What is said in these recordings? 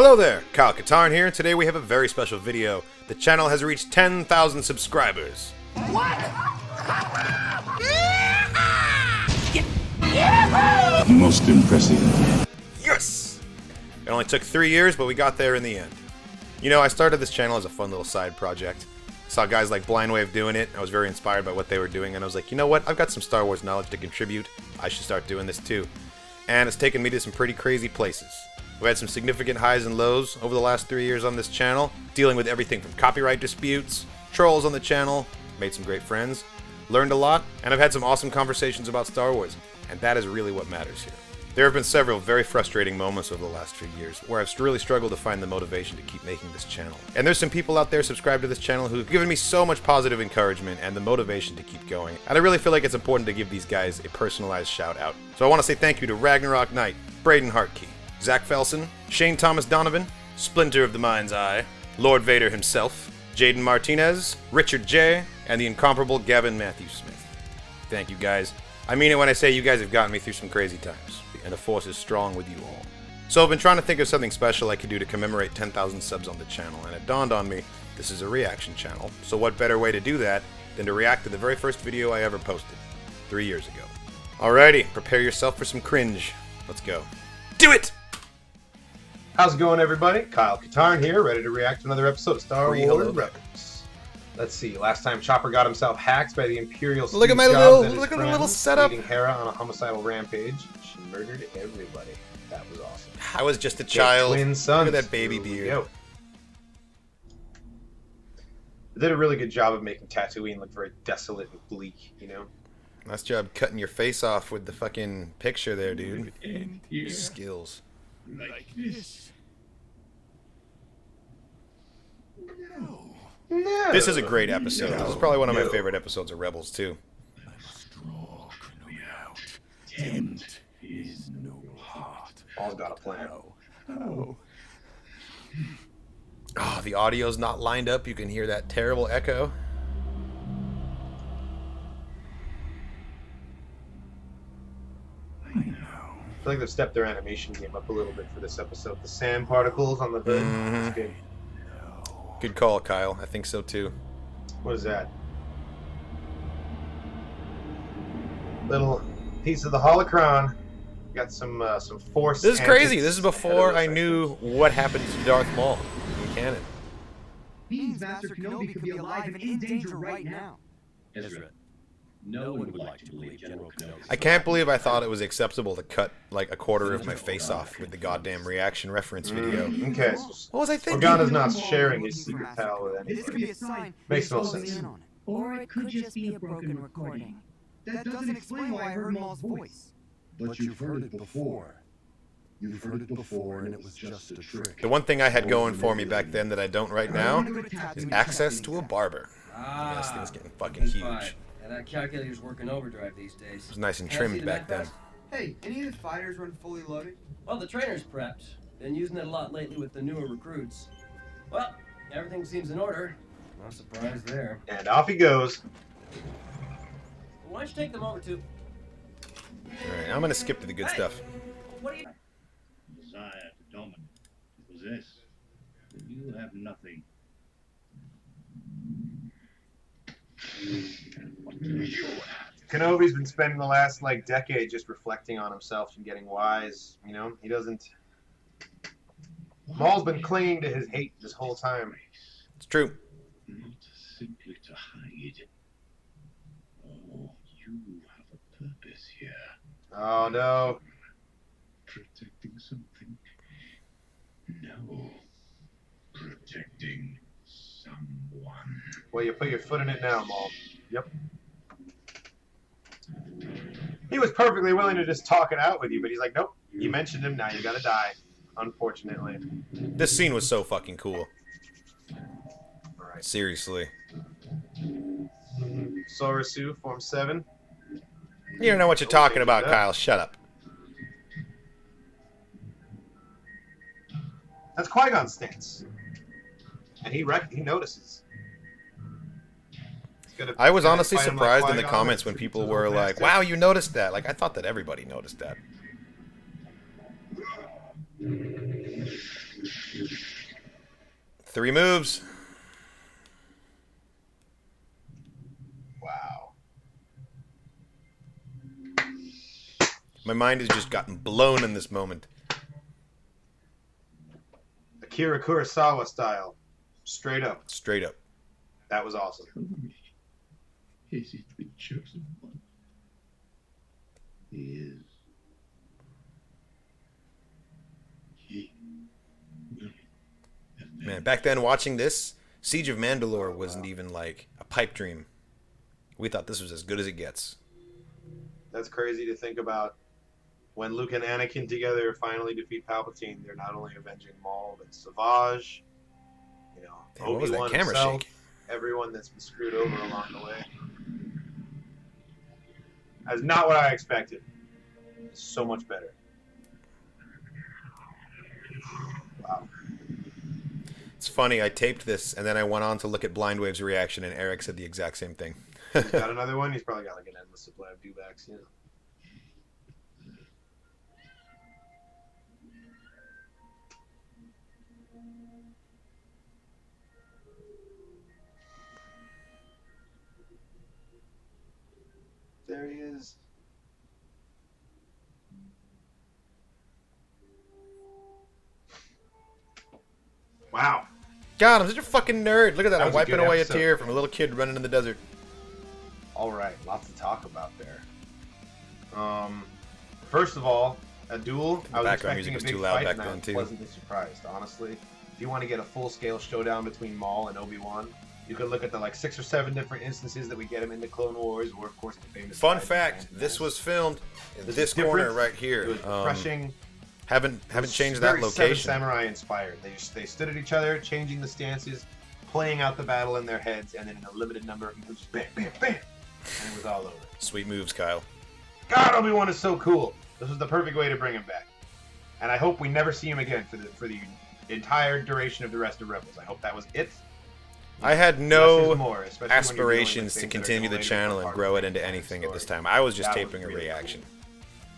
Hello there, Katarn here, and today we have a very special video. The channel has reached 10,000 subscribers. What? Most impressive. Yes! It only took 3 years, but we got there in the end. You know, I started this channel as a fun little side project. I saw guys like Blindwave doing it, I was very inspired by what they were doing, and I was like, you know what, I've got some Star Wars knowledge to contribute, I should start doing this too. And it's taken me to some pretty crazy places. We've had some significant highs and lows over the last 3 years on this channel, dealing with everything from copyright disputes, trolls on the channel, made some great friends, learned a lot, and I've had some awesome conversations about Star Wars, and that is really what matters here. There have been several very frustrating moments over the last few years where I've really struggled to find the motivation to keep making this channel. And there's some people out there subscribed to this channel who've given me so much positive encouragement and the motivation to keep going. And I really feel like it's important to give these guys a personalized shout out. So I want to say thank you to RagnarokKnight, Braden Hartkey, Zach Felsen, Shane Thomas Donovan, Splinter of the Mind's Eye, Lord Vader himself, Jadon Martinez, Richard J, and the incomparable GavynMatthewSmith. Thank you guys. I mean it when I say you guys have gotten me through some crazy times, and the Force is strong with you all. So I've been trying to think of something special I could do to commemorate 10,000 subs on the channel, and it dawned on me, this is a reaction channel, so what better way to do that than to react to the very first video I ever posted, 3 years ago. Alrighty, prepare yourself for some cringe. Let's go. Do it! How's it going, everybody? Katarn here, ready to react to another episode of Star Wars Rebels. Let's see. Last time Chopper got himself hacked by the Imperial. Look at my little setup. Leading Hera on a homicidal rampage. She murdered everybody. That was awesome. I was just a child. Twin sons. Look at that baby beard. They did a really good job of making Tatooine look very desolate and bleak. You know. Nice job cutting your face off with the fucking picture there, dude. Skills. Like this. No. This is a great episode. This is probably one of my favorite episodes of Rebels, too. Straw canoe out. Tent is no heart. All's got a plan. Oh. Oh, the audio's not lined up. You can hear that terrible echo. I know. I feel like they've stepped their animation game up a little bit for this episode. The sand particles on the hood. That's good. Good call, Kyle. I think so, too. What is that? Little piece of the holocron. Got some force. This is crazy. This is ahead before of us, I knew what happened to Darth Maul in canon. Means Master Kenobi could be alive and in danger right now. Ezra, no one would like to believe General Kenobi. I can't believe I thought it was acceptable to cut like a quarter of my face off with the goddamn reaction reference video. Okay. What was I thinking? Organa's not sharing his secret pal with This could be anybody. a sign. Makes no Maul's sense. in on it. Or it could just be a broken recording. That doesn't explain why I heard Maul's voice. But you've heard it before. You've heard it before, and it was just a trick. The one thing I had going for me back then that I don't right now is access to a barber. This thing's getting fucking huge. And that calculator's working overdrive these days. It was nice and trimmed back then. Hey, any of the fighters run fully loaded? Well, the trainer's prepped. Been using it a lot lately with the newer recruits. Well, everything seems in order. No surprise there. And off he goes. Why don't you take them over to... Alright, I'm gonna skip to the good stuff. What are you... Desire to dominate, possess, but you have nothing. What do you have? Kenobi's been spending the last decade just reflecting on himself and getting wise. You know, he doesn't. Maul's been clinging to his hate this whole time. It's true. Not simply to hide. Oh, you have a purpose here. Oh no. Protecting something. No. Protecting someone. Well, you put your foot in it now, Maul. Yep. He was perfectly willing to just talk it out with you, but he's like, nope. You mentioned him, now you gotta die. Unfortunately. This scene was so fucking cool. Alright. Seriously. Sorasu, Form 7. You don't know what you're talking about, Kyle. Shut up. That's Qui-Gon's stance. And he notices. I was honestly surprised in the comments when people were like, wow, you noticed that. Like, I thought that everybody noticed that. 3 moves. Wow. My mind has just gotten blown in this moment. Akira Kurosawa style. Straight up. Straight up. That was awesome. Tell me, is it the chosen one? He is. He will avenge. Man, back then watching this, Siege of Mandalore wasn't even like a pipe dream. We thought this was as good as it gets. That's crazy to think about. When Luke and Anakin together finally defeat Palpatine, they're not only avenging Maul, but Savage, you know, Damn, what was that Obi-Wan camera himself, shake? everyone that's been screwed over along the way. That's not what I expected. It's so much better. Wow. It's funny, I taped this, and then I went on to look at Blind Wave's reaction, and Eric said the exact same thing. He's got another one. He's probably got like an endless supply of dewbacks, you know. There he is. Wow. God, I'm such a fucking nerd. Look at that. That I'm was a wiping good away episode. a tear from a little kid running in the desert. All right, lots to talk about there. First of all, a duel. I was background expecting music was a big too loud fight, back and I then, was too. pleasantly surprised, honestly. If you want to get a full-scale showdown between Maul and Obi-Wan, you could look at the like 6 or 7 different instances that we get him in the Clone Wars, or of course the famous. Fun fight with fact, Lancaster. this was filmed in This this is different. corner right here. It was refreshing. Haven't It was changed that very location. Seven Samurai inspired. They stood at each other, changing the stances, playing out the battle in their heads, and then in a limited number of moves, bam, bam, bam, and it was all over. Sweet moves, Kyle. God, Obi-Wan is so cool. This was the perfect way to bring him back, and I hope we never see him again for the entire duration of the rest of Rebels. I hope that was it. I had Less is no more, especially when you're dealing with aspirations to things that are continue the delayed channel for and part grow of it into the anything at this story. time. I was just That was taping a really reaction. cool.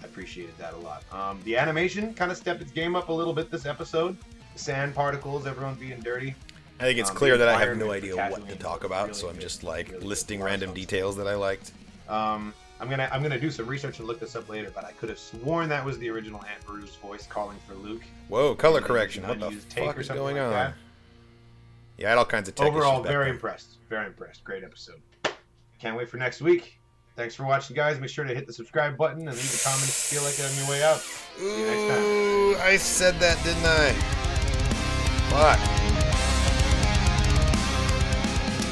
I appreciated that a lot. The animation kind of stepped its game up a little bit this episode. The sand particles, everyone being dirty. I think it's The clear that I have no environment idea for what Tatooine to talk was about, really so I'm good. just like Really listing good. random details that I liked. I'm gonna do some research and look this up later, but I could have sworn that was the original Aunt Beru's voice calling for Luke. Whoa, color Maybe correction. an What the unused take fuck or is something going like on? that. Yeah, I had all kinds of tech Overall, issues back very then. impressed. Very impressed. Great episode. Can't wait for next week. Thanks for watching, guys. Make sure to hit the subscribe button and leave a comment if you feel like it on your way out. See you next time. Ooh, I said that, didn't I? Fuck.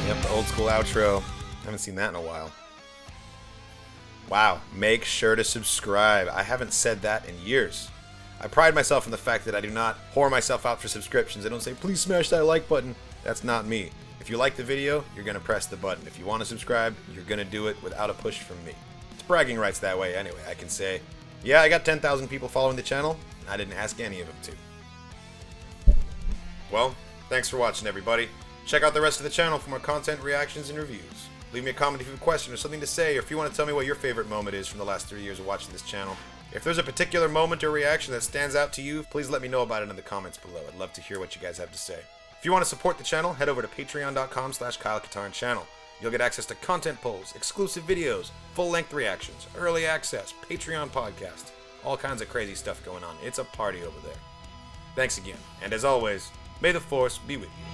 Yep, the old school outro. Haven't seen that in a while. Wow, make sure to subscribe. I haven't said that in years. I pride myself in the fact that I do not whore myself out for subscriptions. I don't say, please smash that like button. That's not me. If you like the video, you're going to press the button. If you want to subscribe, you're going to do it without a push from me. It's bragging rights that way anyway. I can say, yeah, I got 10,000 people following the channel. I didn't ask any of them to. Well, thanks for watching, everybody. Check out the rest of the channel for more content, reactions, and reviews. Leave me a comment if you have a question or something to say, or if you want to tell me what your favorite moment is from the last 3 years of watching this channel. If there's a particular moment or reaction that stands out to you, please let me know about it in the comments below. I'd love to hear what you guys have to say. If you want to support the channel, head over to patreon.com/KyleKatarnChannel. You'll get access to content polls, exclusive videos, full-length reactions, early access, Patreon podcasts, all kinds of crazy stuff going on. It's a party over there. Thanks again, and as always, may the Force be with you.